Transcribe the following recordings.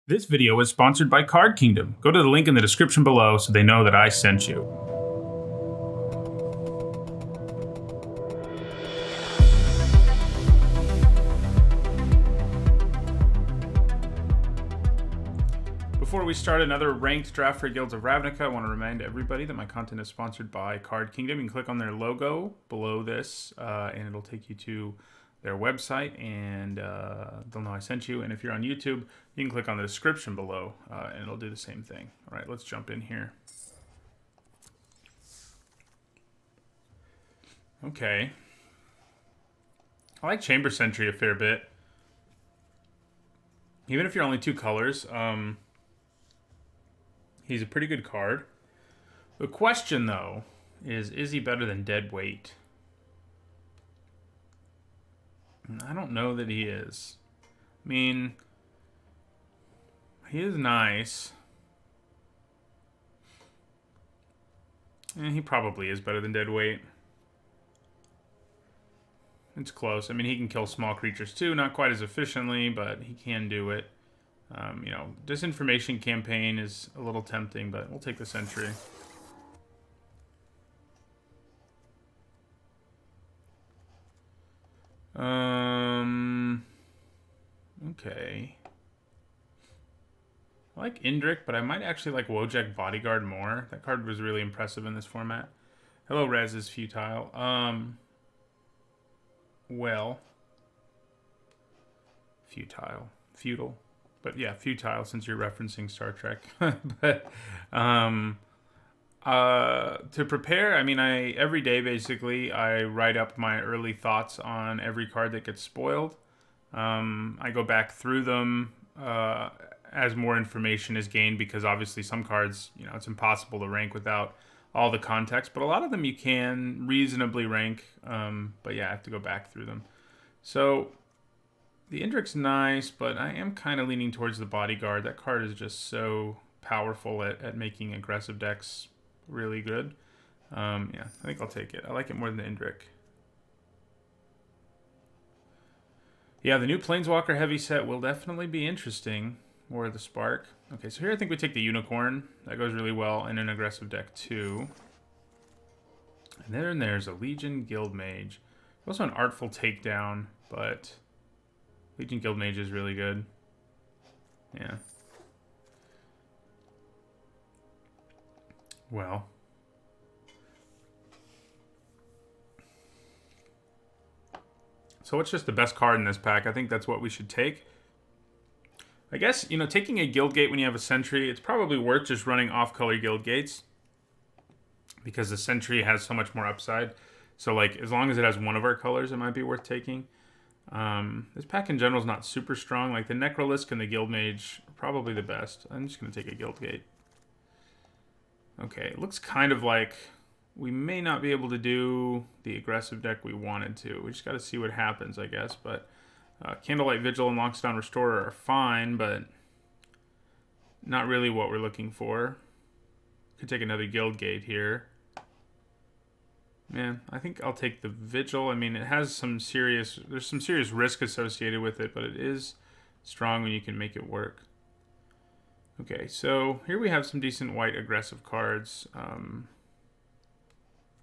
This video is sponsored by Card Kingdom. Go to the link in the description below so they know that I sent you. Before we start another ranked draft for Guilds of Ravnica, I want to remind everybody that my content is sponsored by Card Kingdom. You can click on their logo below this, and it'll take you to their website, and they'll know I sent you. And if you're on YouTube, you can click on the description below, and it'll do the same thing. All right, let's jump in here. Okay. I like Chamber Sentry a fair bit. Even if you're only two colors, he's a pretty good card. The question, though, is he better than Dead Weight? I don't know that he is. I mean, he is nice. And he probably is better than Dead Weight. It's close. I mean, he can kill small creatures too, not quite as efficiently, but he can do it. Disinformation Campaign is a little tempting, but we'll take the Sentry. Okay. I like Indrik, but I might actually like Wojak Bodyguard more. That card was really impressive in this format. Hello, Rez is futile. Well, futile, but yeah, futile since you're referencing Star Trek. But to prepare, I mean, every day basically I write up my early thoughts on every card that gets spoiled. I go back through them as more information is gained, because obviously some cards, it's impossible to rank without all the context, but a lot of them you can reasonably rank. But yeah, I have to go back through them. So the Indrik's nice, but I am kind of leaning towards the Bodyguard. That card is just so powerful at making aggressive decks really good. Yeah, I think I'll take it. I like it more than the Indrik. Yeah, the new Planeswalker heavy set will definitely be interesting. Or the Spark. Okay, so here I think we take the Unicorn. That goes really well in an aggressive deck too. And then there's a Legion Guildmage. Also an Artful Takedown, but Legion Guildmage is really good. Yeah. Well. So what's just the best card in this pack? I think that's what we should take. I guess, taking a guild gate when you have a Sentry, it's probably worth just running off-color guild gates, because the Sentry has so much more upside. So, as long as it has one of our colors, it might be worth taking. This pack in general is not super strong. Like, the Necrolisk and the Guildmage are probably the best. I'm just going to take a guild gate. Okay, it looks kind of like we may not be able to do the aggressive deck we wanted to. We just got to see what happens, I guess, but... Candlelight Vigil and Lockstone Restorer are fine, but not really what we're looking for. Could take another Guild Gate here. Man, I think I'll take the Vigil. I mean, it has there's some serious risk associated with it, but it is strong when you can make it work. Okay, so here we have some decent white aggressive cards.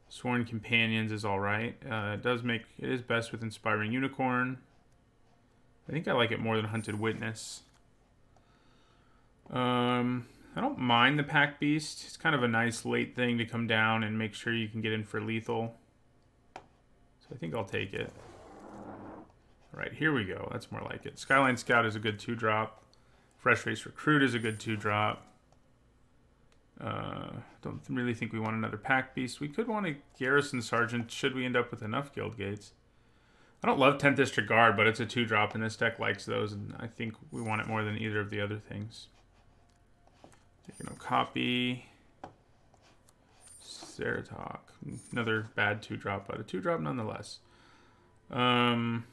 Sworn Companions is alright. It is best with Inspiring Unicorn. I think I like it more than Hunted Witness. I don't mind the Pack Beast. It's kind of a nice late thing to come down and make sure you can get in for lethal. So I think I'll take it. All right, here we go. That's more like it. Skyline Scout is a good 2-drop. Fresh Race Recruit is a good 2-drop. Don't really think we want another Pack Beast. We could want a Garrison Sergeant should we end up with enough Guild Gates. I don't love 10th District Guard, but it's a 2-drop, and this deck likes those, and I think we want it more than either of the other things. Take no copy. Ceratok. Another bad 2-drop, but a 2-drop nonetheless. Selesnya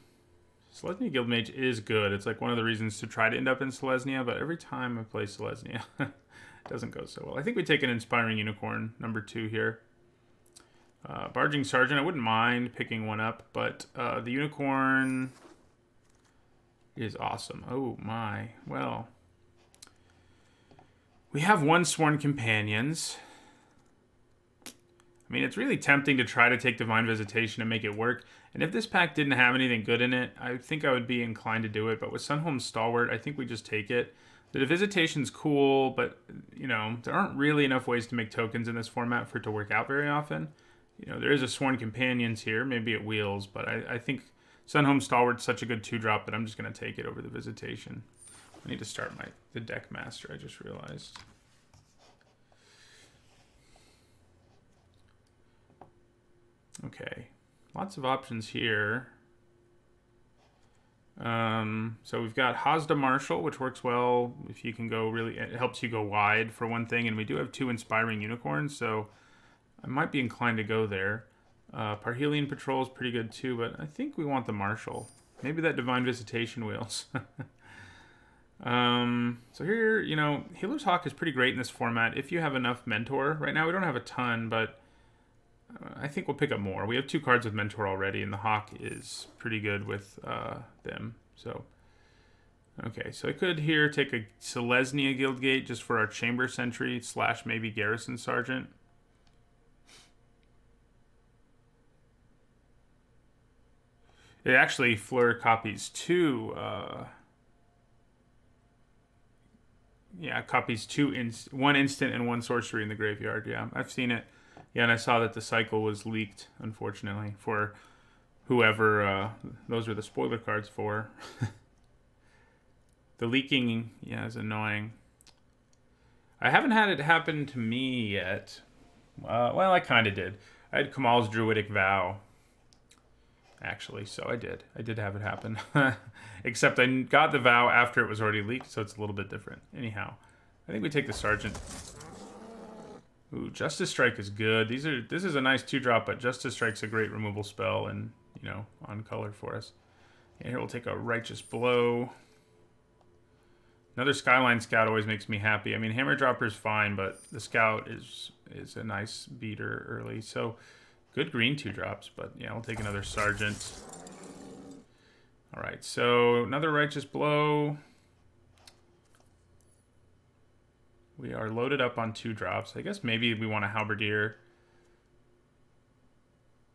Guildmage is good. It's like one of the reasons to try to end up in Selesnya, but every time I play Selesnya, it doesn't go so well. I think we take an Inspiring Unicorn, number 2 here. Barging Sergeant, I wouldn't mind picking one up, but the Unicorn is awesome. Oh my, well, We have one Sworn Companions. I mean, it's really tempting to try to take Divine Visitation and make it work. And if this pack didn't have anything good in it, I think I would be inclined to do it. But with Sunhome Stalwart, I think we just take it. The Visitation's cool, but, you know, there aren't really enough ways to make tokens in this format for it to work out very often. You know, there is a Sworn Companions here. Maybe it wheels, but I think Sunhome Stalwart's such a good 2-drop that I'm just going to take it over the Visitation. I need to start the deck master, I just realized. Okay, lots of options here. So we've got Hazda Marshal, which works well if you can go really, it helps you go wide for one thing, and we do have 2 Inspiring Unicorns, so I might be inclined to go there. Parhelion Patrol is pretty good too, but I think we want the Marshal. Maybe that Divine Visitation wheels. So here, you know, Healer's Hawk is pretty great in this format if you have enough Mentor. Right now we don't have a ton, but I think we'll pick up more. We have 2 cards with Mentor already, and the Hawk is pretty good with them. So, okay, so I could here take a Selesnya Guildgate just for our Chamber Sentry / maybe Garrison Sergeant. It actually Fleur copies 2. Yeah, copies 2 1 instant and 1 sorcery in the graveyard. Yeah, I've seen it. Yeah, and I saw that the cycle was leaked, unfortunately, for whoever those are the spoiler cards for. The leaking, yeah, is annoying. I haven't had it happen to me yet. Well, I kind of did. I had Kamal's Druidic Vow, actually, so I did. I did have it happen. Except I got the Vow after it was already leaked, so it's a little bit different. Anyhow, I think we take the Sergeant. Ooh, Justice Strike is good. This is a nice 2-drop, but Justice Strike's a great removal spell and, you know, on color for us. And here we'll take a Righteous Blow. Another Skyline Scout always makes me happy. I mean, Hammer Dropper's fine, but the Scout is a nice beater early. So, good green 2-drops, but yeah, we'll take another Sergeant. All right, so another Righteous Blow. We are loaded up on 2-drops. I guess maybe we want a Halberdier.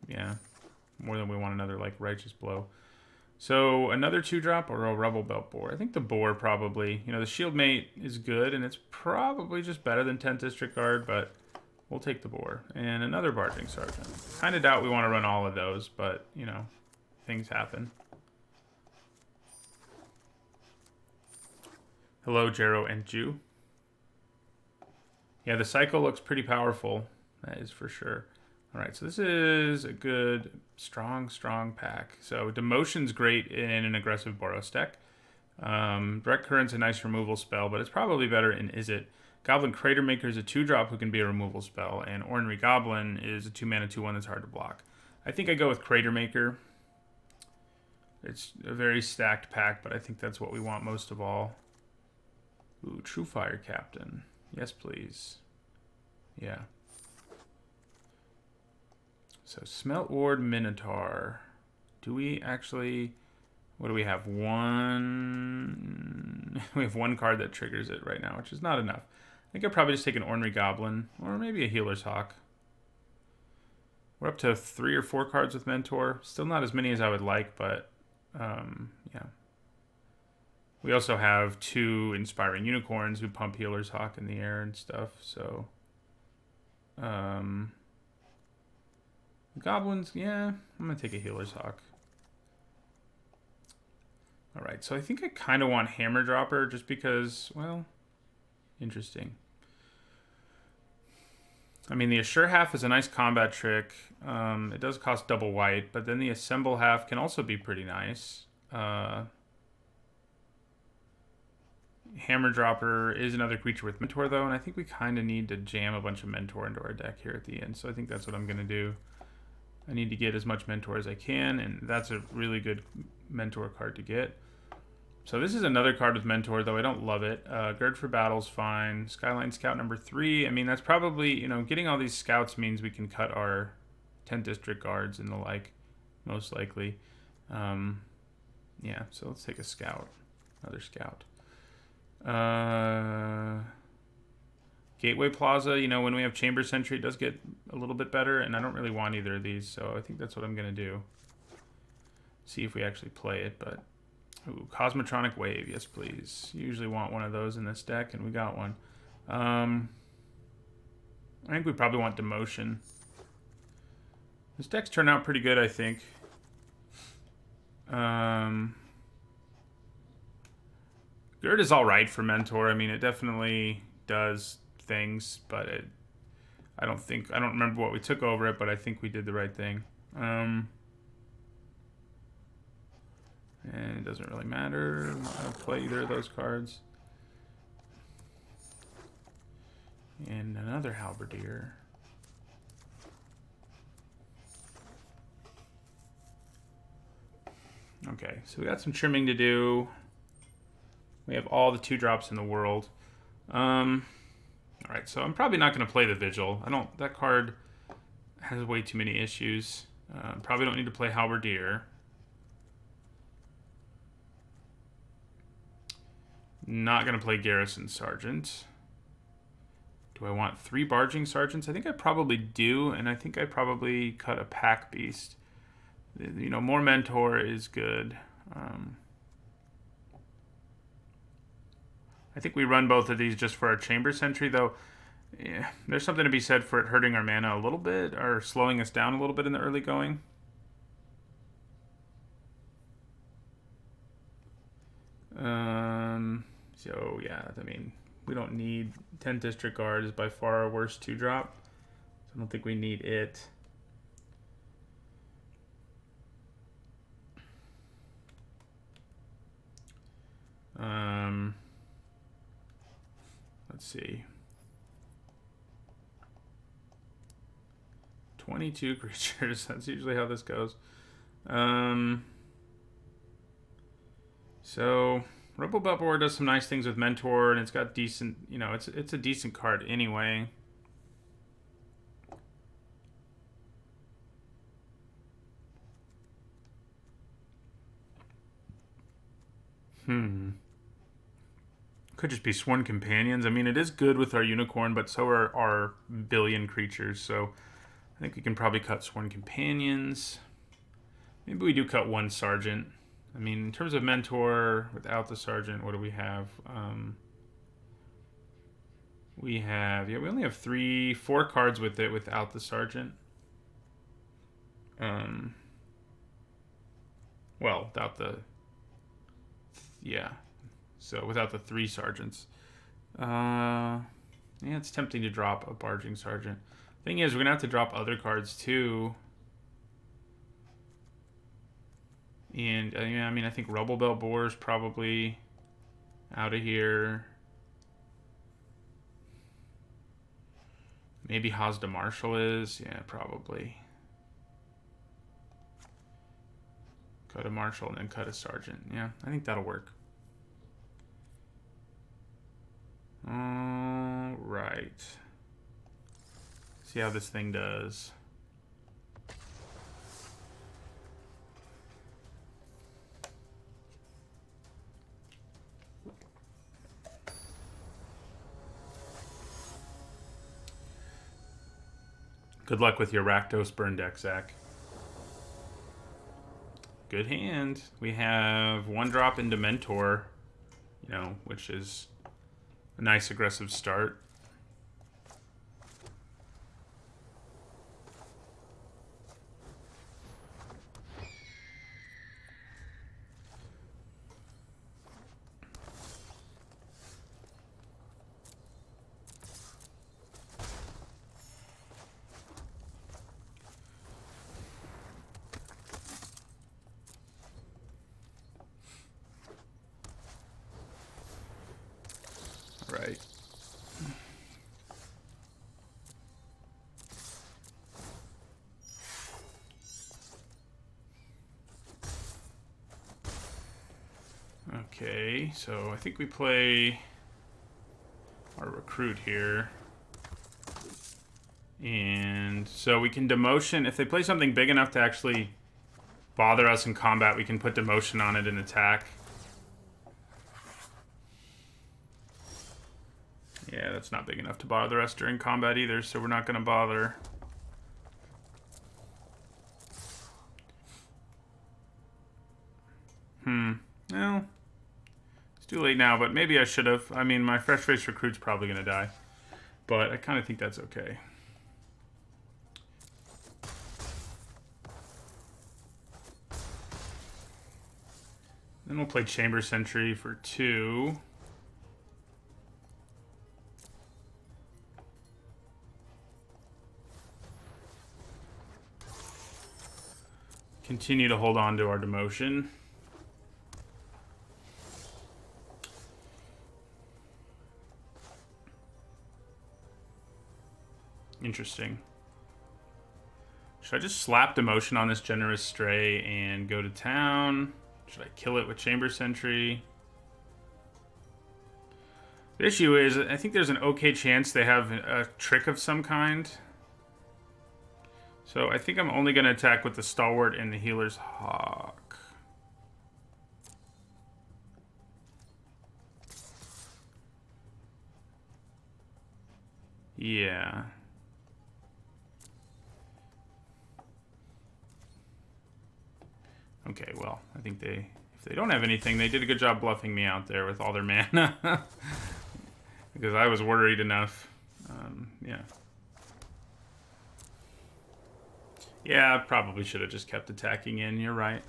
Yeah, more than we want another, like, Righteous Blow. So, another 2-drop or a Rebel Belt Boar. I think the Boar probably. You know, the Shield Mate is good, and it's probably just better than 10th District Guard, but we'll take the Boar. And another Barging Sergeant. Kind of doubt we want to run all of those, but, you know, things happen. Hello, Jero and Jew. Yeah, the cycle looks pretty powerful. That is for sure. All right, so this is a good, strong pack. So Demotion's great in an aggressive Boros deck. Direct Current's a nice removal spell, but it's probably better in Izzet. Goblin Crater Maker is a 2-drop who can be a removal spell, and Ornery Goblin is a 2-mana 2/1 that's hard to block. I think I go with Crater Maker. It's a very stacked pack, but I think that's what we want most of all. Ooh, True Fire Captain. Yes, please. Yeah. So, Smelt Ward Minotaur. Do we actually... What do we have? We have 1 card that triggers it right now, which is not enough. I think I'd probably just take an Ornery Goblin, or maybe a Healer's Hawk. We're up to 3 or 4 cards with Mentor. Still not as many as I would like, but, yeah. We also have 2 Inspiring Unicorns who pump Healer's Hawk in the air and stuff, so... Goblins, yeah, I'm going to take a Healer's Hawk. Alright, so I think I kind of want Hammer Dropper just because, well, interesting. I mean, the Assure half is a nice combat trick. It does cost double white, but then the Assemble half can also be pretty nice. Hammer Dropper is another creature with Mentor, though, and I think we kind of need to jam a bunch of Mentor into our deck here at the end, so I think that's what I'm going to do. I need to get as much Mentor as I can, and that's a really good Mentor card to get. So this is another card with Mentor, though I don't love it. Gird for Battle's fine. Skyline Scout number 3. I mean, that's probably, you know, getting all these scouts means we can cut our 10th District Guards and the like, most likely. Yeah, so let's take a Scout. Another Scout. Gateway Plaza, you know, when we have Chamber Sentry, it does get a little bit better, and I don't really want either of these, so I think that's what I'm going to do. See if we actually play it, but... Ooh, Cosmotronic Wave, yes please. You usually want one of those in this deck, and we got one. I think we probably want Demotion. This deck's turned out pretty good, I think. Gerd is alright for Mentor. I mean, it definitely does things, but I don't remember what we took over it, but I think we did the right thing. And it doesn't really matter. I'm not going to play either of those cards. And another Halberdier. Okay, so we got some trimming to do. We have all the 2-drops in the world. Alright, so I'm probably not going to play the Vigil. That card has way too many issues. Probably don't need to play Halberdier. Not going to play Garrison Sergeant. Do I want 3 Barging Sergeants? I think I probably do, and I think I probably cut a Pack Beast. You know, more Mentor is good. I think we run both of these just for our Chamber Sentry, though. Yeah, there's something to be said for it hurting our mana a little bit, or slowing us down a little bit in the early going. So, yeah, I mean, we don't need 10th District Guard is by far our worst 2-drop. So I don't think we need it. Let's see. 22 creatures. That's usually how this goes. So... Rebel Butler does some nice things with Mentor, and it's got decent, you know, it's a decent card anyway. Could just be Sworn Companions. I mean, it is good with our Unicorn, but so are our billion creatures, so I think we can probably cut Sworn Companions. Maybe we do cut 1 Sergeant. I mean, in terms of Mentor, without the Sergeant, what do we have? We only have 4 cards with it without the Sergeant. Well, without the... Yeah. So, without the 3 Sergeants. Yeah, it's tempting to drop a Barging Sergeant. Thing is, we're going to have to drop other cards, too. And, yeah, I mean, I think Rubble Belt Boar is probably out of here. Maybe Hazda Marshall is. Yeah, probably. Cut a Marshall and then cut a Sergeant. Yeah, I think that'll work. All right. See how this thing does. Good luck with your Rakdos burn deck, Zach. Good hand. We have 1 drop into Mentor, you know, which is a nice aggressive start. Right. Okay, so I think we play our recruit here. And so we can demotion. If they play something big enough to actually bother us in combat, we can put demotion on it and attack. Yeah, that's not big enough to bother the rest during combat either, so we're not going to bother. Well, it's too late now, but maybe I should have. I mean, my fresh face recruit's probably going to die, but I kind of think that's okay. Then we'll play Chamber Sentry for 2. Continue to hold on to our demotion. Interesting. Should I just slap demotion on this Generous Stray and go to town? Should I kill it with Chamber Sentry? The issue is, I think there's an okay chance they have a trick of some kind. So I think I'm only going to attack with the Stalwart and the Healer's Hawk. Yeah. Okay, well, I think if they don't have anything, they did a good job bluffing me out there with all their mana. Because I was worried enough. Yeah. Yeah, I probably should have just kept attacking in. You're right.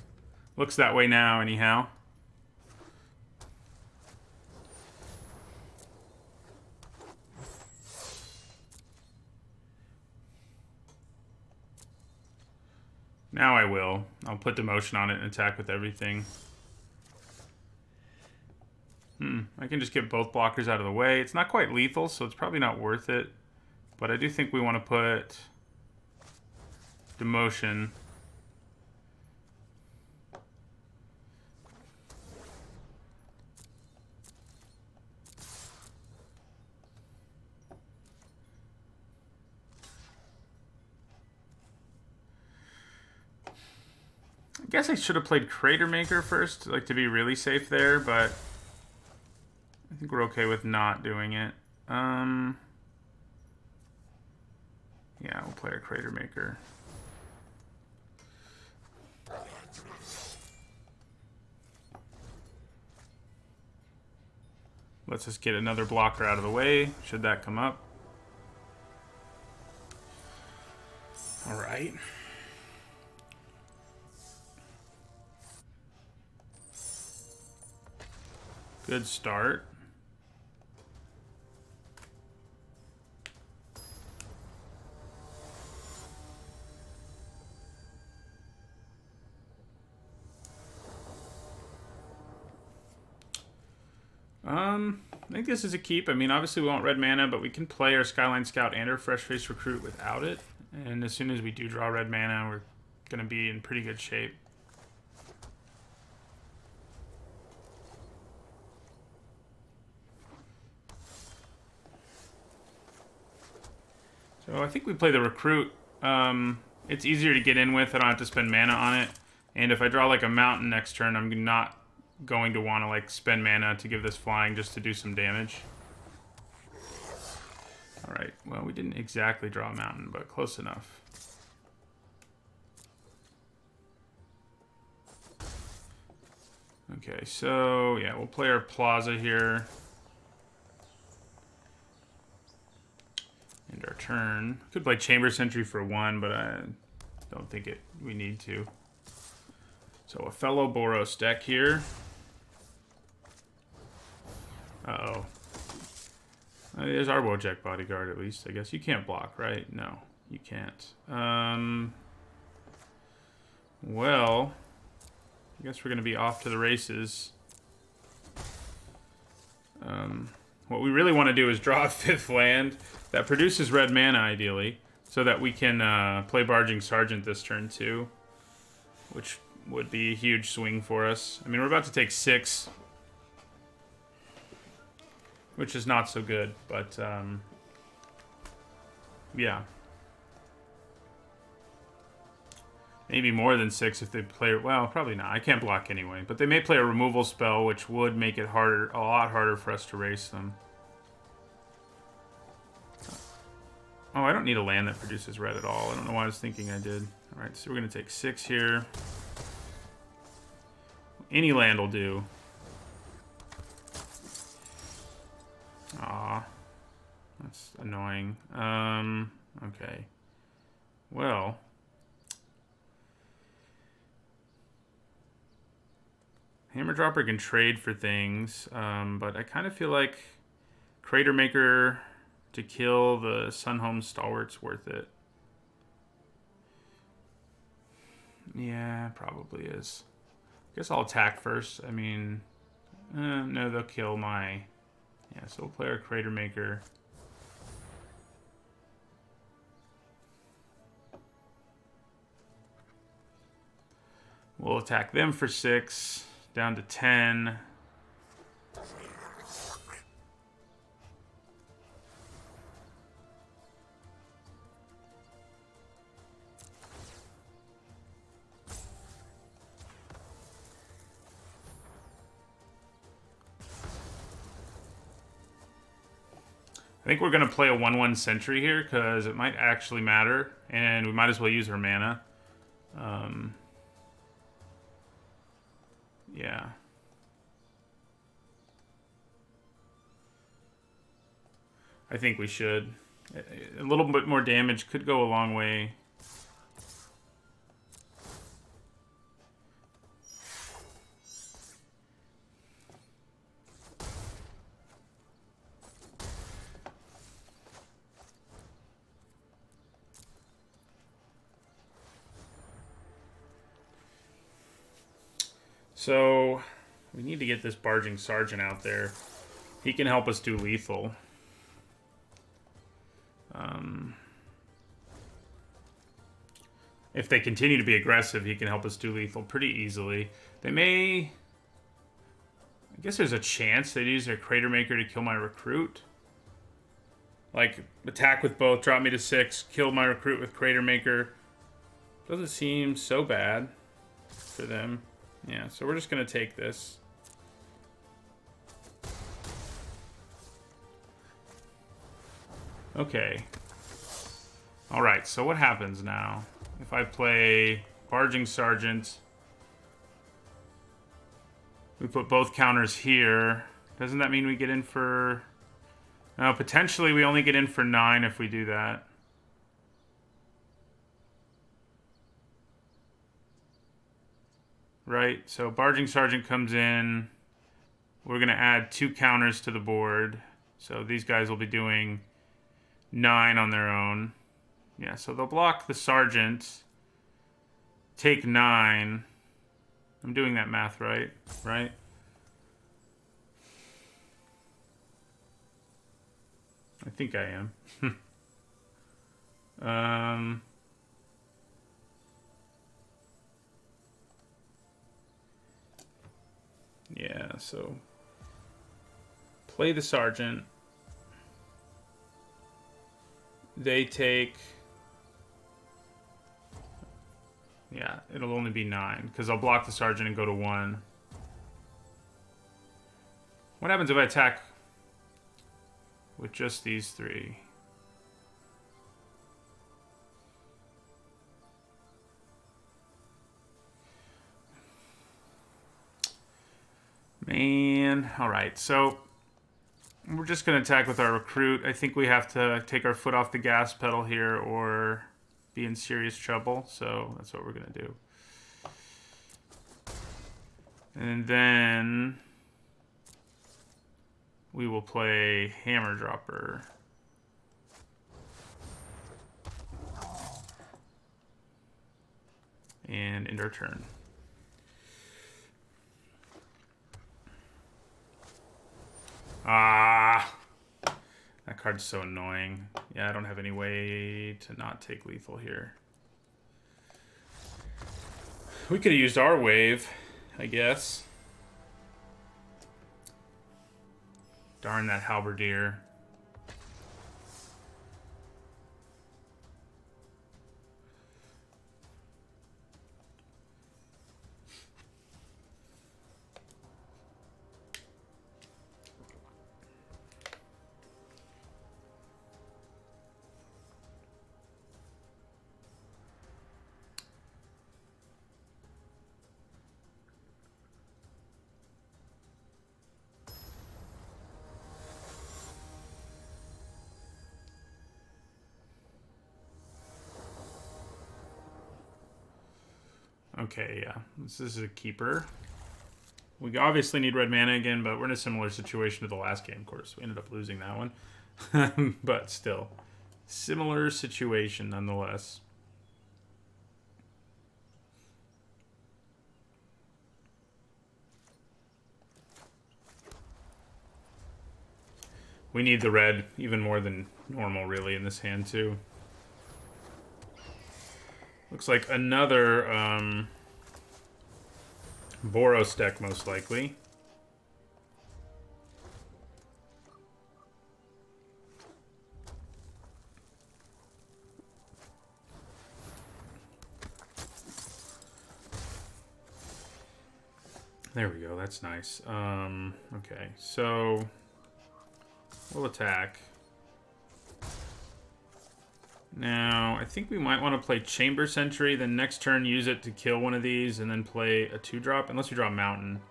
Looks that way now, anyhow. Now I will. I'll put demotion on it and attack with everything. I can just get both blockers out of the way. It's not quite lethal, so it's probably not worth it. But I do think we want to put demotion. I guess I should have played Crater Maker first, like to be really safe there, but I think we're okay with not doing it. Yeah, we'll play our Crater Maker. Let's just get another blocker out of the way, should that come up. All right. Good start. I think this is a keep. I mean, obviously we want red mana, but we can play our Skyline Scout and our Fresh Face Recruit without it. And as soon as we do draw red mana, we're going to be in pretty good shape. So I think we play the Recruit. It's easier to get in with. I don't have to spend mana on it. And if I draw like a mountain next turn, I'm not going to want to like spend mana to give this flying just to do some damage. Alright, well, we didn't exactly draw a mountain, but close enough. Okay, so yeah, we'll play our Plaza here. End our turn. Could play Chamber Sentry for 1, but I don't think we need to. So a fellow Boros deck here. Uh-oh. There's our Wojak Bodyguard, at least. I guess you can't block, right? No, you can't. Well, I guess we're going to be off to the races. What we really want to do is draw a 5th land that produces red mana, ideally, so that we can play Barging Sergeant this turn, too, which would be a huge swing for us. I mean, we're about to take 6, which is not so good, but yeah. Maybe more than 6 if they play... Well, probably not. I can't block anyway. But they may play a removal spell, which would make it harder, a lot harder for us to race them. Oh, I don't need a land that produces red at all. I don't know why I was thinking I did. All right, so we're going to take 6 here. Any land will do. Aw. That's annoying. Okay. Well. Hammer Dropper can trade for things, but I kind of feel like Crater Maker to kill the Sunhome Stalwart's worth it. Yeah, probably is. I guess I'll attack first. I mean, no, they'll kill my... Yeah, so we'll play our Crater Maker. We'll attack them for 6, down to 10. I think we're going to play a 1/1 Sentry here because it might actually matter, and we might as well use our mana. Yeah. I think we should. A little bit more damage could go a long way. So, we need to get this Barging Sergeant out there. He can help us do lethal. If they continue to be aggressive, he can help us do lethal pretty easily. They may... I guess there's a chance they'd use their Crater Maker to kill my recruit. Like, attack with both, drop me to 6, kill my recruit with Crater Maker. Doesn't seem so bad for them. Yeah, so we're just going to take this. Okay. Alright, so what happens now? If I play Barging Sergeant, we put both counters here. Doesn't that mean we get in for... No, potentially we only get in for 9 if we do that. Right, so Barging Sergeant comes in. We're going to add 2 counters to the board. So these guys will be doing 9 on their own. Yeah, so they'll block the Sergeant. Take 9. I'm doing that math right? Right? I think I am. Yeah, so play the Sergeant. They take... Yeah, it'll only be 9, because I'll block the Sergeant and go to 1. What happens if I attack with just these 3? Man, alright, so we're just going to attack with our recruit. I think we have to take our foot off the gas pedal here or be in serious trouble, so that's what we're going to do. And then we will play Hammer Dropper. And end our turn. Ah, that card's so annoying. Yeah, I don't have any way to not take lethal here. We could have used our wave, I guess. Darn that halberdier. Okay, yeah. This is a keeper. We obviously need red mana again, but we're in a similar situation to the last game, of course. We ended up losing that one. But still. Similar situation, nonetheless. We need the red even more than normal, really, in this hand, too. Looks like another Boros deck, most likely. There we go, that's nice. Okay, so we'll attack. Now, I think we might want to play Chamber Sentry, then next turn use it to kill one of these, and then play a 2-drop, unless we draw Mountain.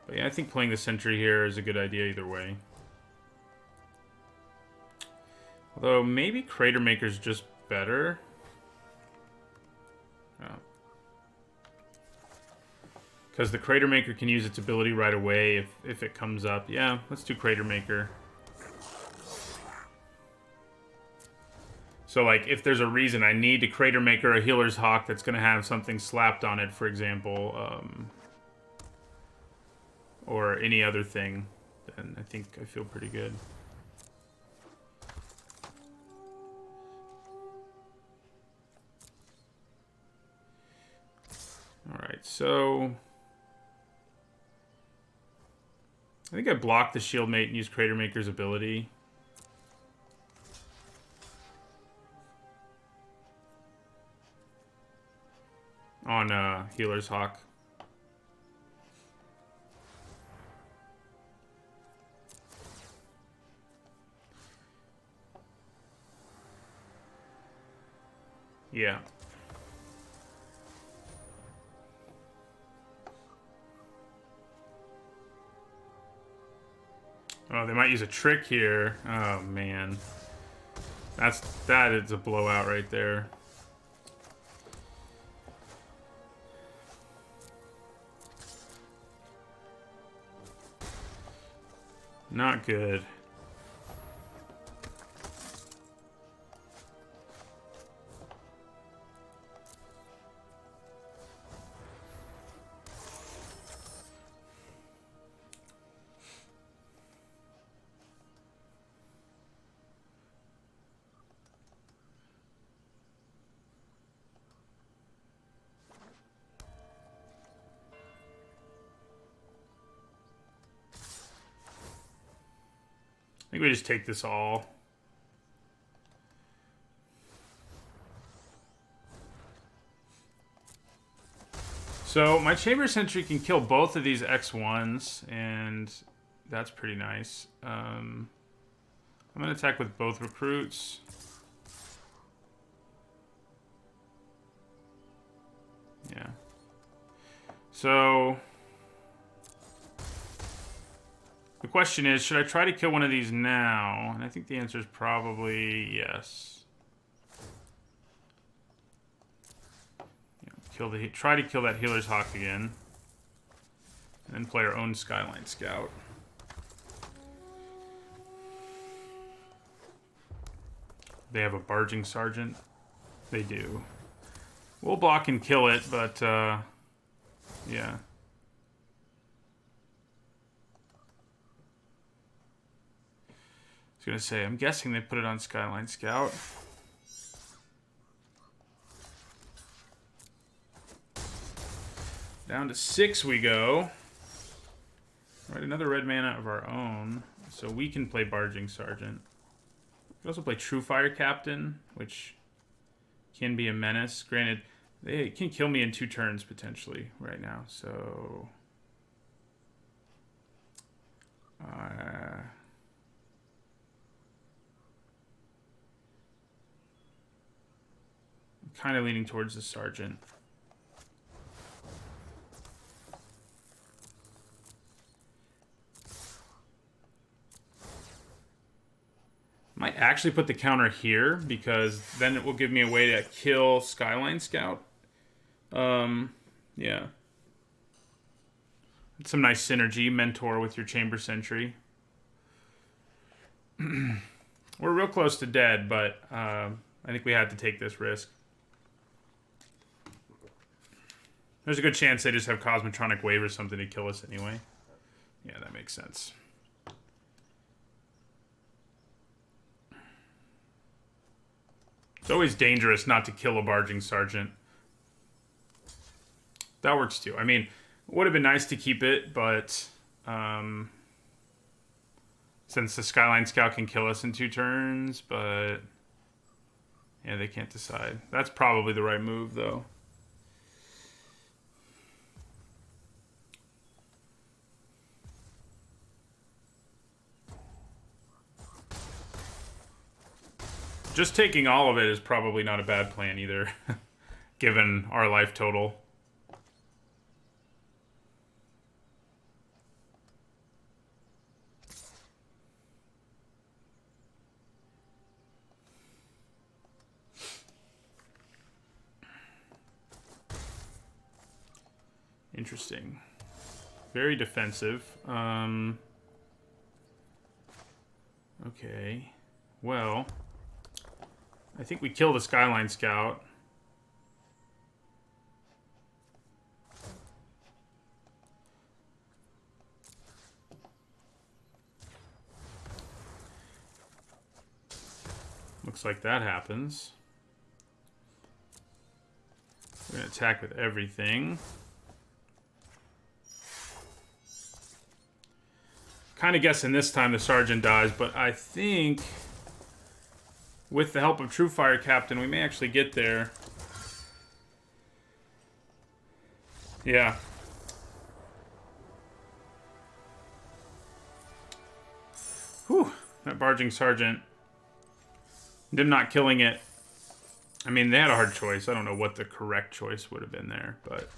But yeah, I think playing the Sentry here is a good idea either way. Although, maybe Crater Maker's just better. Oh. Because the Crater Maker can use its ability right away if it comes up. Yeah, let's do Crater Maker. So, like, if there's a reason I need to Crater Maker a Healer's Hawk that's going to have something slapped on it, for example, or any other thing, then I think I feel pretty good. Alright, so I think I blocked the Shieldmate and used Crater Maker's ability. On Healer's Hawk. Yeah. Oh, they might use a trick here. Oh man. That is a blowout right there. Not good. I think we just take this all. So my Chamber Sentry can kill both of these X1s, and that's pretty nice. I'm going to attack with both recruits. Yeah. So the question is, should I try to kill one of these now? And I think the answer is probably yes. Try to kill that Healer's Hawk again. And then play our own Skyline Scout. They have a Barging Sergeant. They do. We'll block and kill it, but yeah. I was gonna say, I'm guessing they put it on Skyline Scout. Down to 6 we go. Alright, another red mana of our own. So we can play Barging Sergeant. We can also play True Fire Captain, which can be a menace. Granted, they can kill me in 2 turns, potentially, right now. So I'm kind of leaning towards the Sergeant. Might actually put the counter here, because then it will give me a way to kill Skyline Scout. Yeah. Some nice synergy. Mentor with your Chamber Sentry. We're real close to dead, but I think we had to take this risk. There's a good chance they just have Cosmotronic Wave or something to kill us anyway. Yeah, that makes sense. It's always dangerous not to kill a Barging Sergeant. That works too. I mean, it would have been nice to keep it, but since the Skyline Scout can kill us in 2 turns, but yeah, they can't decide. That's probably the right move, though. Just taking all of it is probably not a bad plan either, given our life total. Interesting. Very defensive. Okay. Well, I think we kill the Skyline Scout. Looks like that happens. We're going to attack with everything. Kind of guessing this time the Sergeant dies, but I think with the help of True Fire Captain, we may actually get there. Yeah. Whew. That Barging Sergeant. Them not killing it. I mean, they had a hard choice. I don't know what the correct choice would have been there, but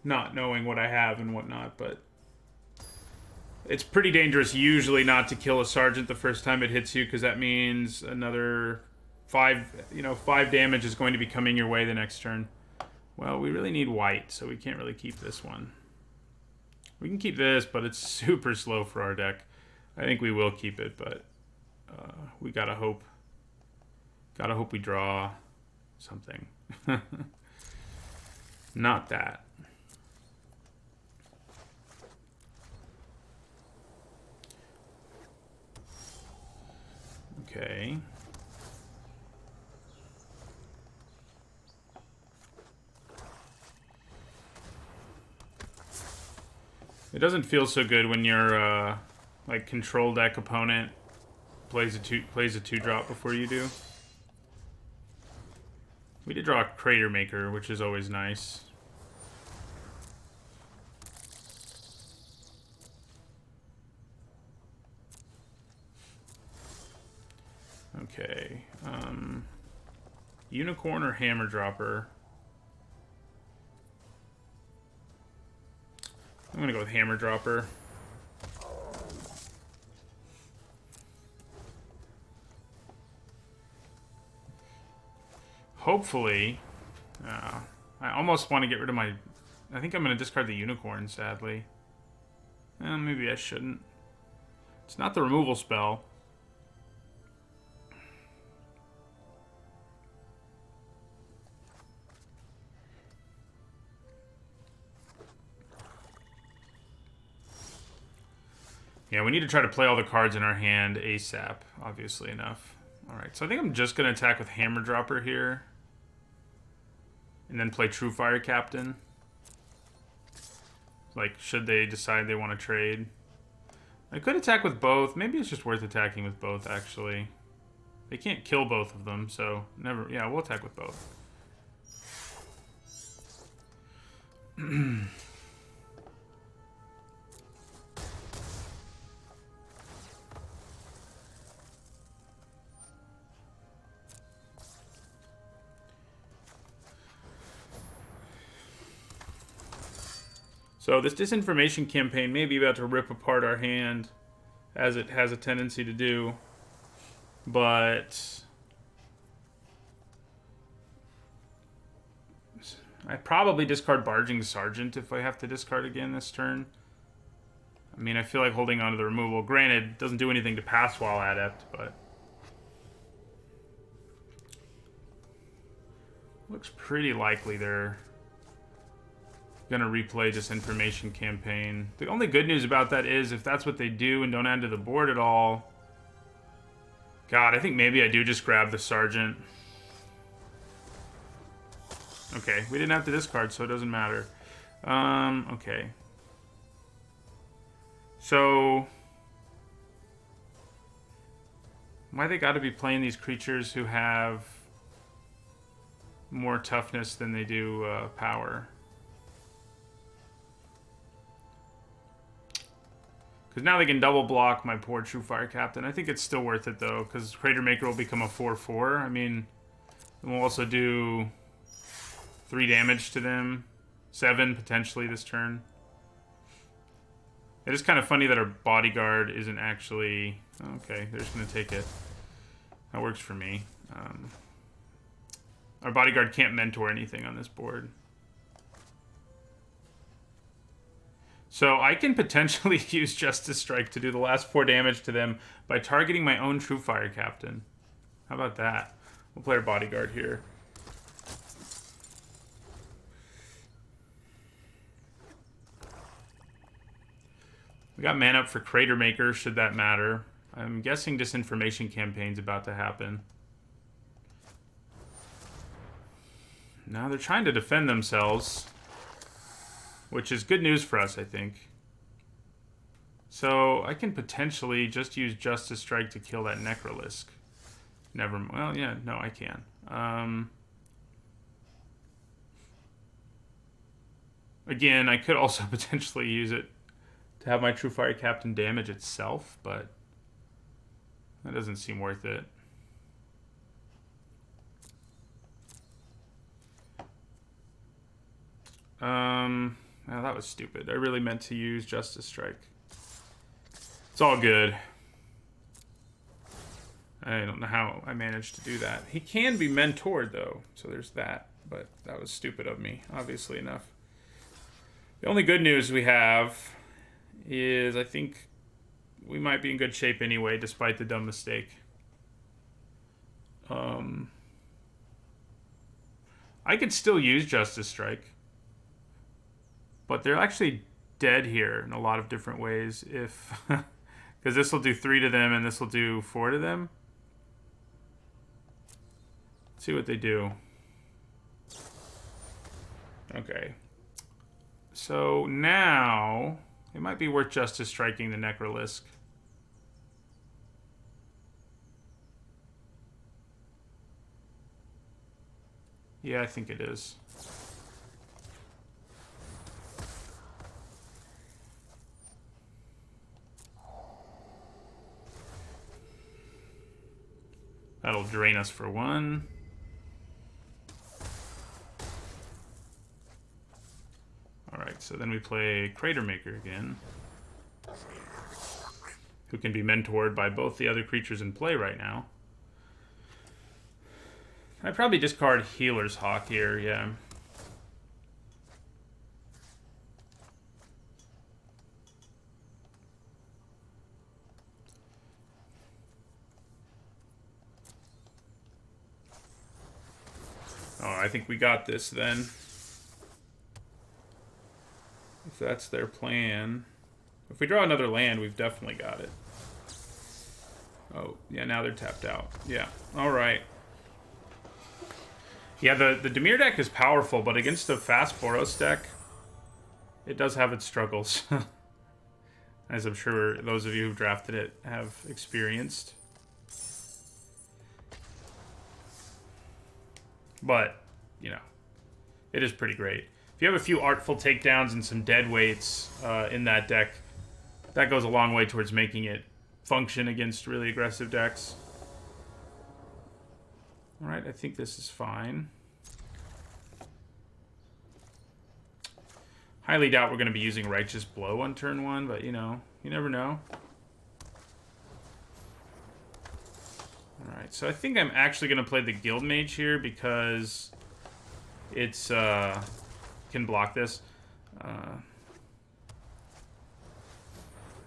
not knowing what I have and whatnot, but it's pretty dangerous usually not to kill a Sergeant the first time it hits you, because that means another 5 damage is going to be coming your way the next turn. Well, we really need white, so we can't really keep this one. We can keep this, but it's super slow for our deck. I think we will keep it, but we gotta hope. Gotta hope we draw something. Not that. Okay. It doesn't feel so good when your like control deck opponent plays a 2-drop before you do. We did draw a Crater Maker, which is always nice. Okay. Unicorn or Hammer Dropper? I'm gonna go with Hammer Dropper. Hopefully, I almost want to get rid of my... I think I'm going to discard the Unicorn, sadly. Maybe I shouldn't. It's not the removal spell. Yeah, we need to try to play all the cards in our hand ASAP, obviously enough. Alright, so I think I'm just going to attack with Hammer Dropper here. And then play True Fire Captain. Like, should they decide they want to trade. I could attack with both. Maybe it's just worth attacking with both, actually. They can't kill both of them, so never... Yeah, we'll attack with both. So this disinformation campaign may be about to rip apart our hand, as it has a tendency to do. But I probably discard Barging Sergeant if I have to discard again this turn. I mean, I feel like holding on to the removal. Granted, it doesn't do anything to pass while Adept, but... looks pretty likely they're gonna replay Disinformation Campaign. The only good news about that is if that's what they do and don't add to the board at all... God, I think maybe I do just grab the Sergeant. Okay, we didn't have to discard, so it doesn't matter. Okay. So... why they gotta be playing these creatures who have more toughness than they do power? Because now they can double block my poor True Fire Captain. I think it's still worth it, though, because Crater Maker will become a 4/4. I mean, we'll also do 3 damage to them. 7, potentially, this turn. It is kind of funny that our Bodyguard isn't actually... okay, they're just going to take it. That works for me. Our Bodyguard can't mentor anything on this board. So I can potentially use Justice Strike to do the last 4 damage to them by targeting my own True Fire Captain. How about that? We'll play our Bodyguard here. We got mana up for Crater Maker, should that matter. I'm guessing Disinformation Campaign's about to happen. Now they're trying to defend themselves, which is good news for us, I think. So I can potentially just use Justice Strike to kill that Necrolisk. Never. Well, yeah, no, I can. Again, I could also potentially use it to have my True Fire Captain damage itself, but that doesn't seem worth it. Oh, that was stupid. I really meant to use Justice Strike. It's all good. I don't know how I managed to do that. He can be mentored, though, so there's that. But that was stupid of me, obviously enough. The only good news we have is I think we might be in good shape anyway, despite the dumb mistake. I could still use Justice Strike. But they're actually dead here in a lot of different ways. If because this will do 3 to them and this will do 4 to them. Let's see what they do. Okay. So now it might be worth Justice Striking the Necrolisk. Yeah, I think it is. That'll drain us for 1. Alright, so then we play Crater Maker again, who can be mentored by both the other creatures in play right now. I'd probably discard Healer's Hawk here, yeah. Oh, I think we got this then. If that's their plan. If we draw another land, we've definitely got it. Oh, yeah, now they're tapped out. Yeah, alright. Yeah, the Dimir deck is powerful, but against a fast Boros deck, it does have its struggles. As I'm sure those of you who've drafted it have experienced. But, you know, it is pretty great. If you have a few artful takedowns and some dead weights in that deck, that goes a long way towards making it function against really aggressive decks. Alright, I think this is fine. Highly doubt we're going to be using Righteous Blow on turn 1, but, you know, you never know. Alright, so I think I'm actually going to play the Guild Mage here because it's can block this.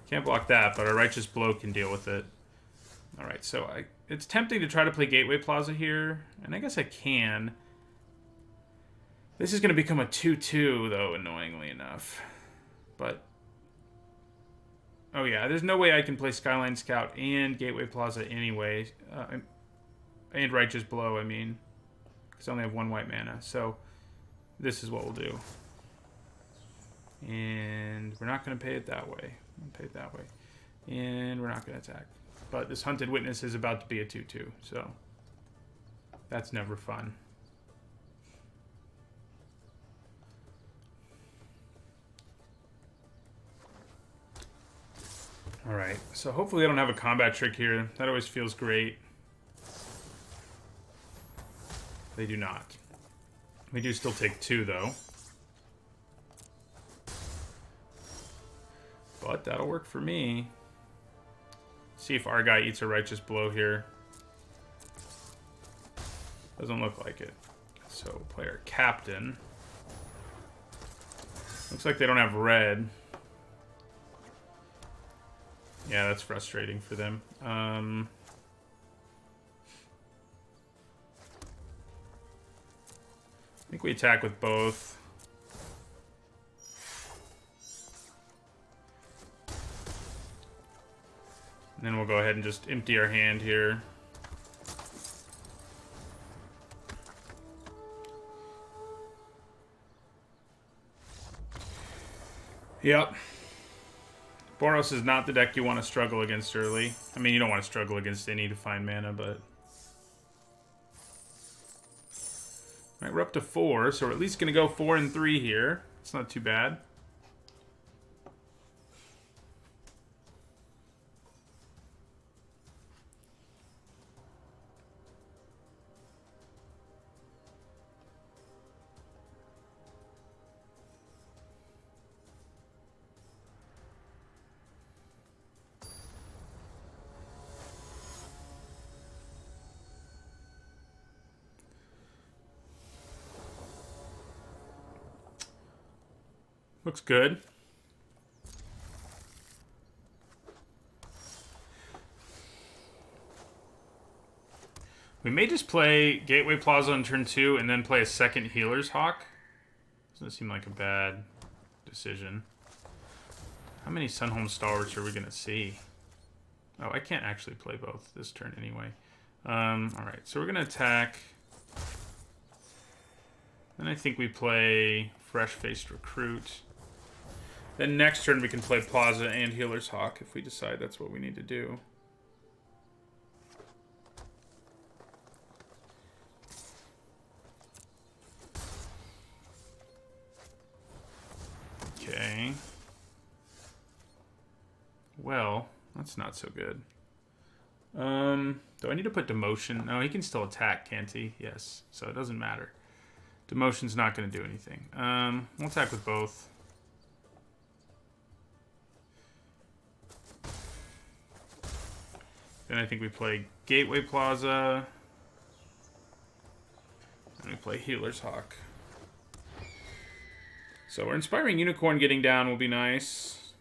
Can't block that, but our Righteous Blow can deal with it. All right, so it's tempting to try to play Gateway Plaza here, and I guess I can. This is going to become a 2-2, though, annoyingly enough. But, oh yeah, there's no way I can play Skyline Scout and Gateway Plaza anyway. And Righteous Blow, I mean. Because I only have 1 white mana, so this is what we'll do. And we're not going to pay it that way. We'll pay it that way. And we're not going to attack. But this Hunted Witness is about to be a 2-2, so that's never fun. Alright, so hopefully I don't have a combat trick here. That always feels great. They do not. We do still take 2, though. But that'll work for me. See if our guy eats a Righteous Blow here. Doesn't look like it. So play our Captain. Looks like they don't have red. Yeah, that's frustrating for them. I think we attack with both. And then we'll go ahead and just empty our hand here. Yep. Boros is not the deck you want to struggle against early. I mean, you don't want to struggle against any to find mana, but... Alright, we're up to 4, so we're at least going to go 4 and 3 here. It's not too bad. Looks good. We may just play Gateway Plaza on turn 2 and then play a second Healer's Hawk. Doesn't seem like a bad decision. How many Sunhome Stalwarts are we going to see? Oh, I can't actually play both this turn anyway. Alright, so we're going to attack. Then I think we play Fresh-Faced Recruit. Then next turn we can play Plaza and Healer's Hawk if we decide that's what we need to do. Okay. Well, that's not so good. Do I need to put Demotion? No, he can still attack, can't he? Yes, so it doesn't matter. Demotion's not going to do anything. We'll attack with both. Then I think we play Gateway Plaza. And we play Healer's Hawk. So we're Inspiring Unicorn getting down will be nice.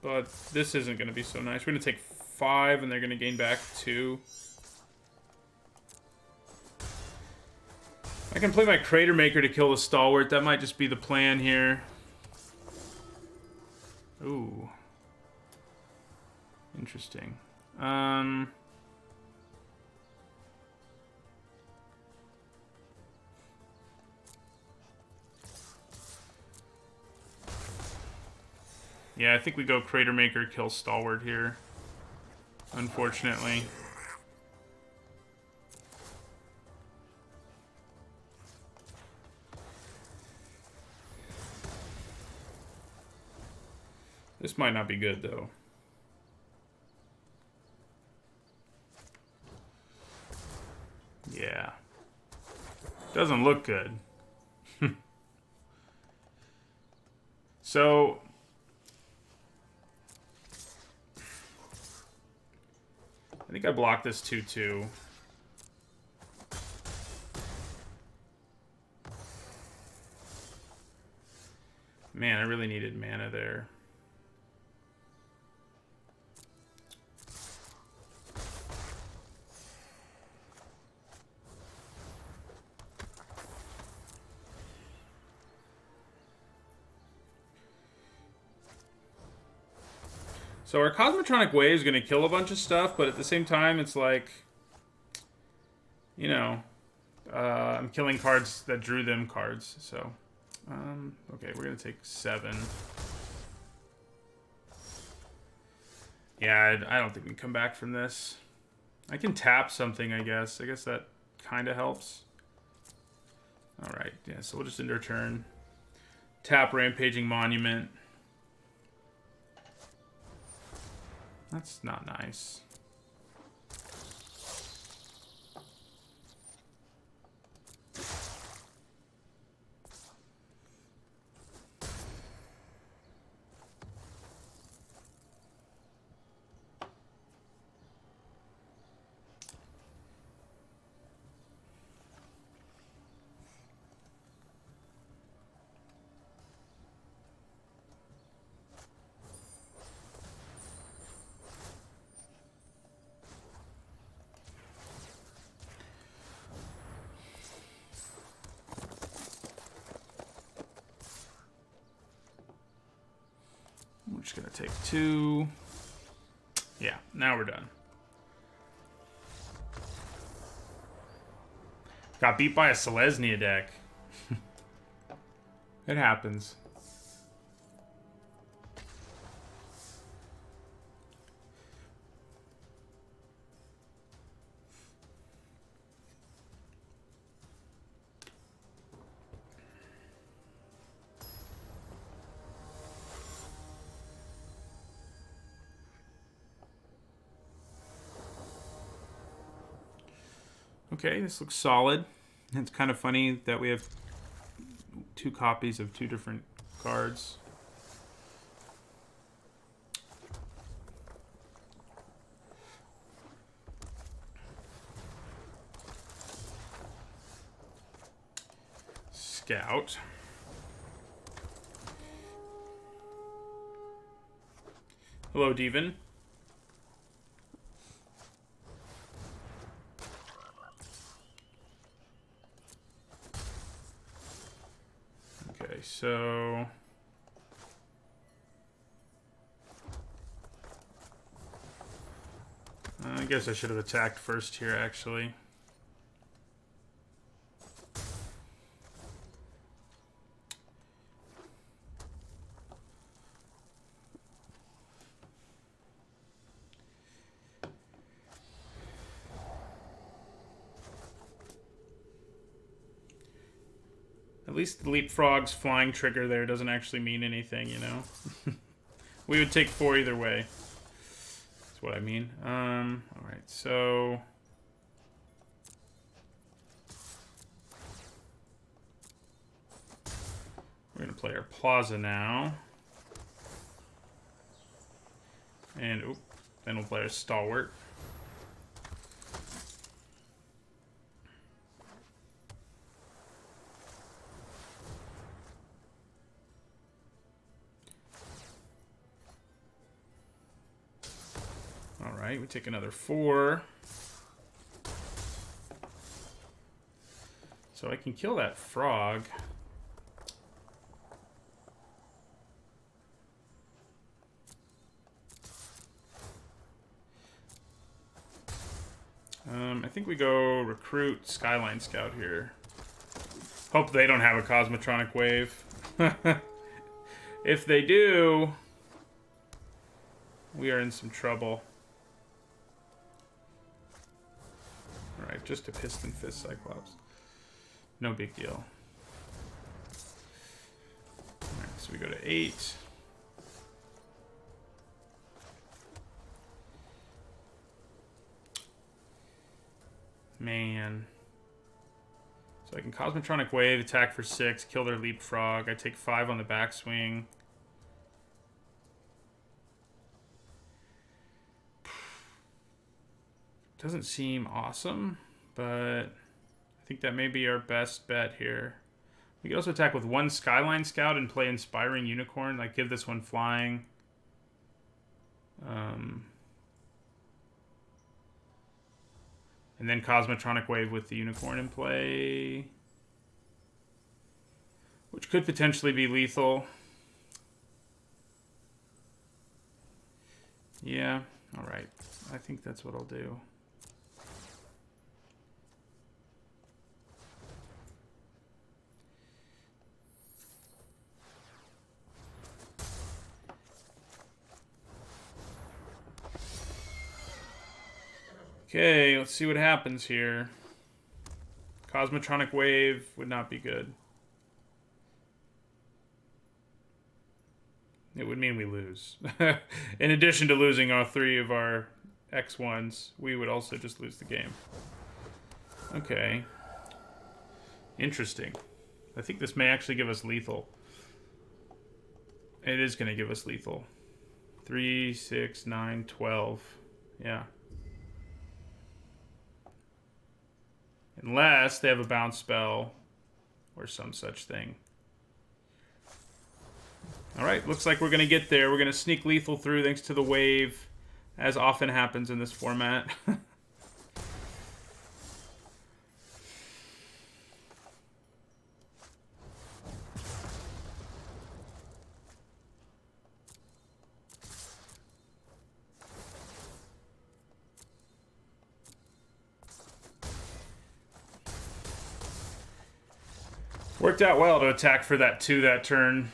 But this isn't going to be so nice. We're going to take 5 and they're going to gain back 2. I can play my Crater Maker to kill the Stalwart. That might just be the plan here. Ooh. Interesting. Yeah, I think we go Crater Maker, kill Stalwart here. Unfortunately. This might not be good, though. Yeah. Doesn't look good. So... I think I blocked this 2-2. Man, I really needed mana there. So our Cosmotronic Wave is going to kill a bunch of stuff, but at the same time, it's like, you know, I'm killing cards that drew them cards. So, okay, we're going to take 7. Yeah, I don't think we can come back from this. I can tap something, I guess. I guess that kind of helps. All right, yeah, so we'll just end our turn. Tap Rampaging Monument. That's not nice. We're just gonna take 2. Yeah, now we're done. Got beat by a Selesnya deck. It happens. Okay, this looks solid. It's kind of funny that we have 2 copies of 2 different cards. Scout. Hello, Devin. Okay, so I guess I should have attacked first here, actually. At least the Leapfrog's flying trigger there doesn't actually mean anything, you know? We would take 4 either way. That's what I mean. Alright, so we're going to play our Plaza now. And, then we'll play our Stalwart. Alright, we take another 4. So I can kill that frog. I think we go recruit Skyline Scout here. Hope they don't have a Cosmotronic Wave. If they do, we are in some trouble. Alright, just a Piston Fist Cyclops. No big deal. Alright, so we go to 8. Man. So I can Cosmotronic Wave, attack for 6, kill their Leapfrog. I take 5 on the backswing. Doesn't seem awesome, but I think that may be our best bet here. We could also attack with 1 Skyline Scout and play Inspiring Unicorn. Like, give this one flying. And then Cosmotronic Wave with the Unicorn in play. Which could potentially be lethal. Yeah, alright. I think that's what I'll do. Okay, let's see what happens here. Cosmotronic Wave would not be good. It would mean we lose. In addition to losing all 3 of our X1s, we would also just lose the game. Okay. Interesting. I think this may actually give us lethal. It is going to give us lethal. 3, 6, 9, 12. Yeah. Unless they have a bounce spell or some such thing. Alright, looks like we're going to get there. We're going to sneak lethal through thanks to the wave, as often happens in this format. Worked out well to attack for that 2 that turn.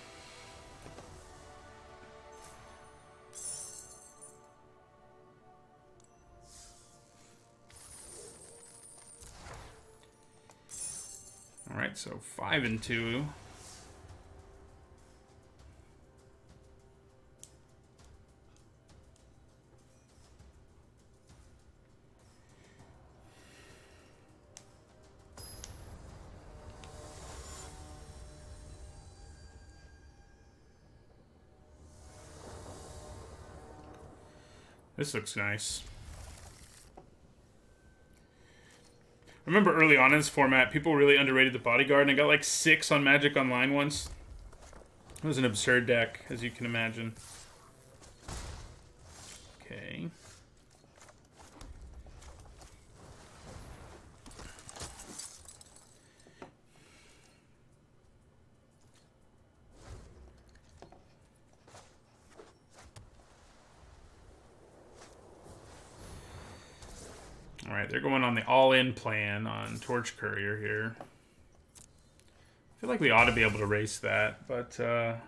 Alright, so 5 and 2. This looks nice. I remember early on in this format, people really underrated the Bodyguard, and I got like 6 on Magic Online once. It was an absurd deck, as you can imagine. Okay. Alright, they're going on the all-in plan on Torch Courier here. I feel like we ought to be able to race that, but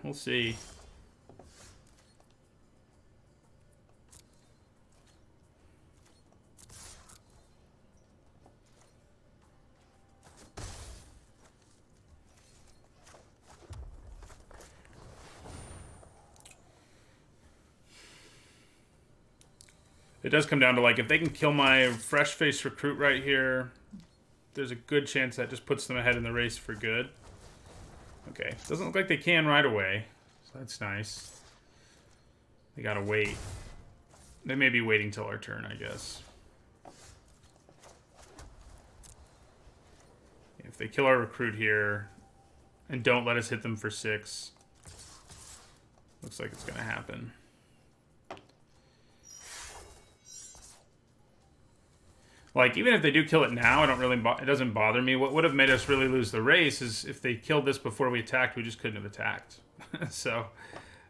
we'll see. It does come down to, like, if they can kill my fresh-faced recruit right here, there's a good chance that just puts them ahead in the race for good. Okay, doesn't look like they can right away, so that's nice. They gotta wait. They may be waiting till our turn, I guess. If they kill our recruit here and don't let us hit them for 6, looks like it's gonna happen. Like, even if they do kill it now, it doesn't bother me. What would have made us really lose the race is if they killed this before we attacked, we just couldn't have attacked. So,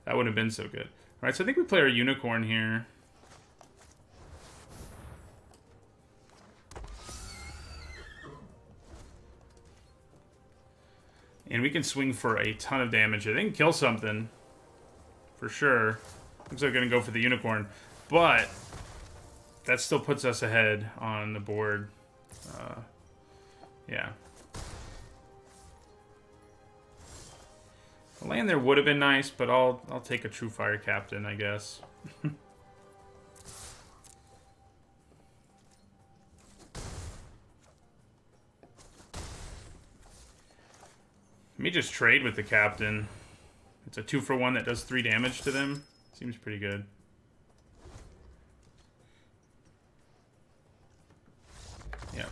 that wouldn't have been so good. Alright, so I think we play our Unicorn here. And we can swing for a ton of damage here. They can kill something. For sure. Looks like they're going to go for the Unicorn. But that still puts us ahead on the board. Yeah. The land there would have been nice, but I'll take a True Fire Captain, I guess. Let me just trade with the Captain. It's a 2-for-1 that does 3 damage to them. Seems pretty good. Yeah.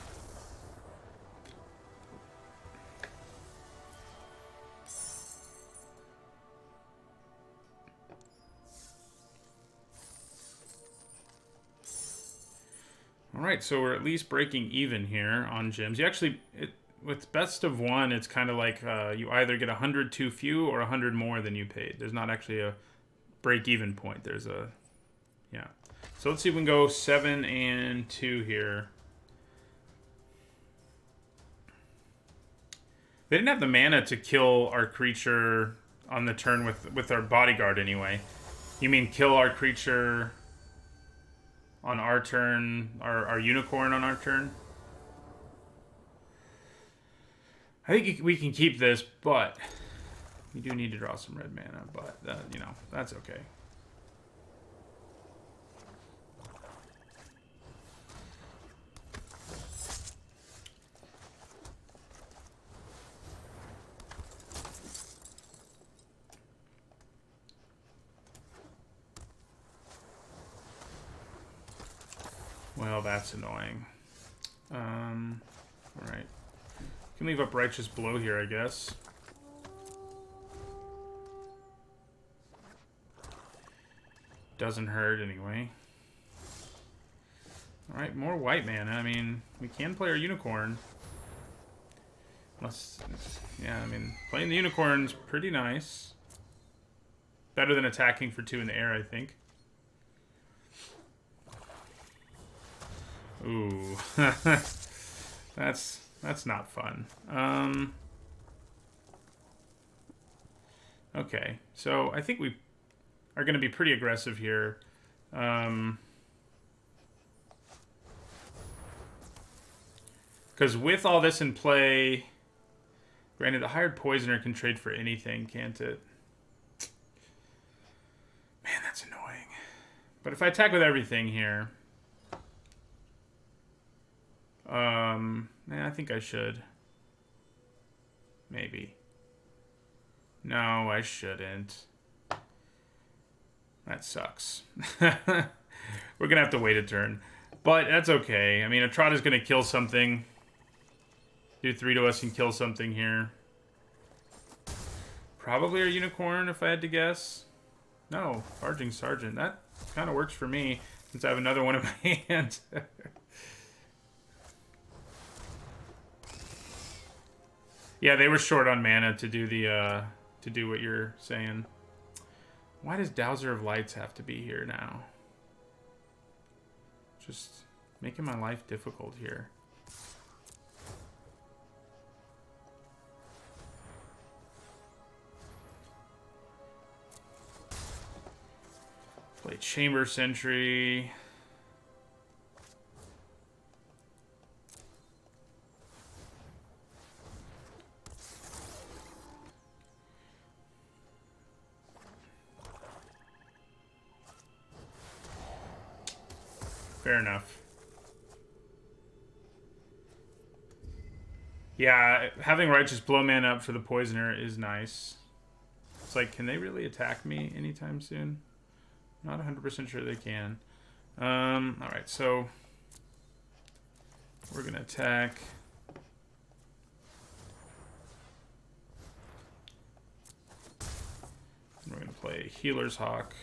All right, so we're at least breaking even here on gyms. You actually, with best of one, it's kind of like you either get 100 too few or 100 more than you paid. There's not actually a break-even point. There's a, yeah. So let's see if we can go 7 and 2 here. They didn't have the mana to kill our creature on the turn with our bodyguard anyway. You mean kill our creature on our turn, our unicorn on our turn? I think we can keep this, but we do need to draw some red mana, but, you know, that's okay. Well, that's annoying. Alright. Can leave up Righteous Blow here, I guess. Doesn't hurt anyway. Alright, more white mana. I mean, we can play our unicorn. Unless, yeah, I mean, playing the unicorn's pretty nice. Better than attacking for 2 in the air, I think. Ooh. That's not fun. Okay, so I think we are going to be pretty aggressive here. Because with all this in play, granted, the hired poisoner can trade for anything, can't it? Man, that's annoying. But if I attack with everything here, I think I should. Maybe. No, I shouldn't. That sucks. We're gonna have to wait a turn. But that's okay. I mean, Atrada's gonna kill something. Do 3 to us and kill something here. Probably our unicorn, if I had to guess. No, Barging Sergeant. That kind of works for me, since I have another one in my hand. Yeah, they were short on mana to do the to do what you're saying. Why does Dowser of Lights have to be here now? Just making my life difficult here. Play Chamber Sentry. Fair enough. Yeah, having Righteous Blow mana up for the Poisoner is nice. It's like, can they really attack me anytime soon? Not 100% sure they can. Alright, so we're going to attack. And we're going to play Healer's Hawk.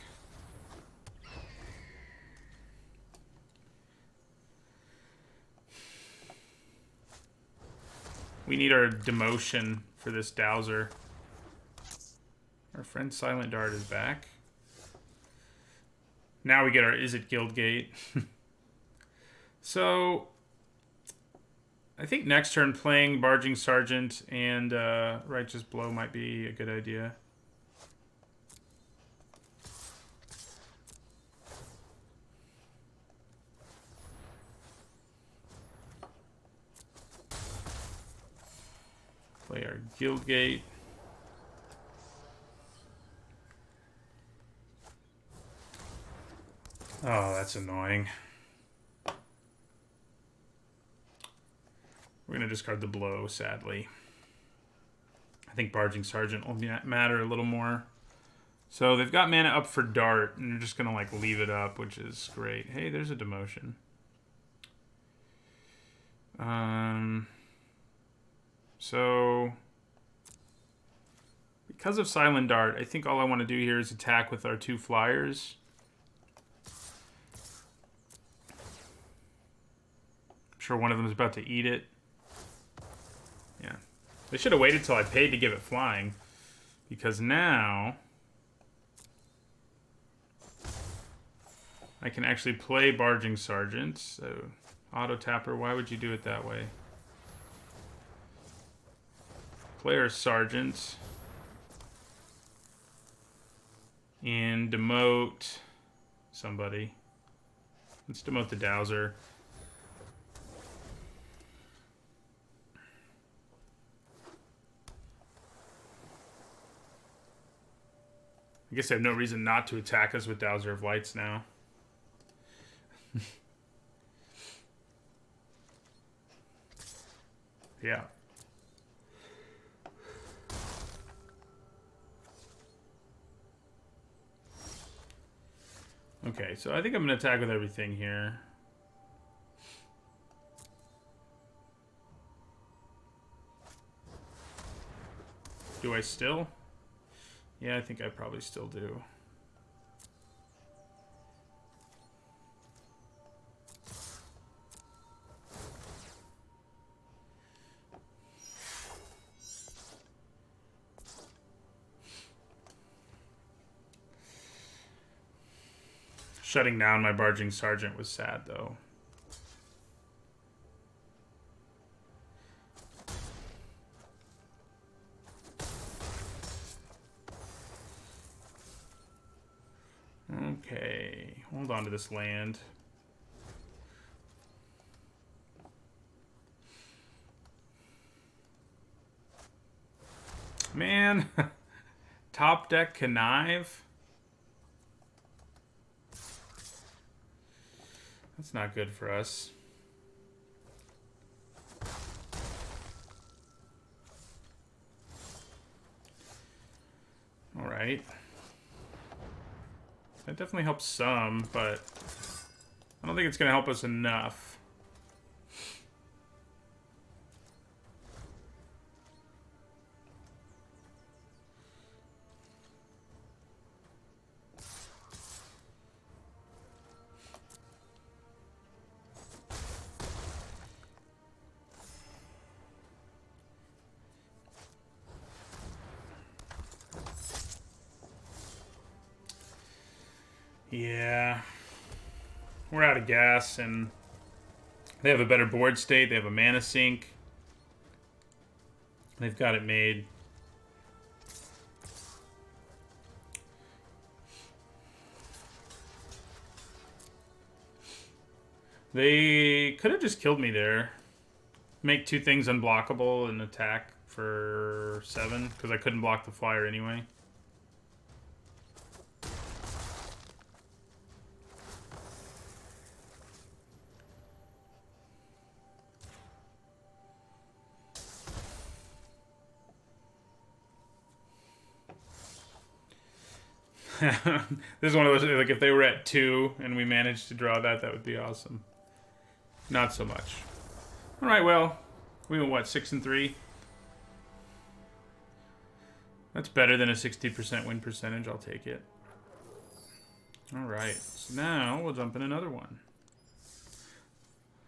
We need our demotion for this Dowser. Our friend Silent Dart is back. Now we get our Is It Guildgate. So, I think next turn playing Barging Sergeant and Righteous Blow might be a good idea. Play our Guildgate. Oh, that's annoying. We're going to discard the Blow, sadly. I think Barging Sergeant will matter a little more. So they've got mana up for Dart, and they're just going to like leave it up, which is great. Hey, there's a demotion. So because of Silent Dart, I think all I want to do here is attack with our 2 flyers. sure one of them is about to eat it. Yeah. They should have waited till I paid to give it flying. Because now I can actually play Barging Sergeant. So, Auto Tapper, why would you do it that way? Player Sergeant. And demote somebody. Let's demote the Dowser. I guess I have no reason not to attack us with Dowser of Lights now. Yeah. Okay, so I think I'm going to attack with everything here. Do I still? Yeah, I think I probably still do. Shutting down my Barging Sergeant was sad, though. Okay, hold on to this land. Man, top deck Connive. That's not good for us. All right. That definitely helps some, but I don't think it's going to help us enough. Yeah. We're out of gas, and they have a better board state. They have a mana sink. They've got it made. They could have just killed me there. Make two things unblockable and attack for 7, because I couldn't block the flyer anyway. This is one of those, like, if they were at 2 and we managed to draw that, that would be awesome. Not so much. All right, well, we went, what, 6-3? That's better than a 60% win percentage. I'll take it. All right, so now we'll jump in another one.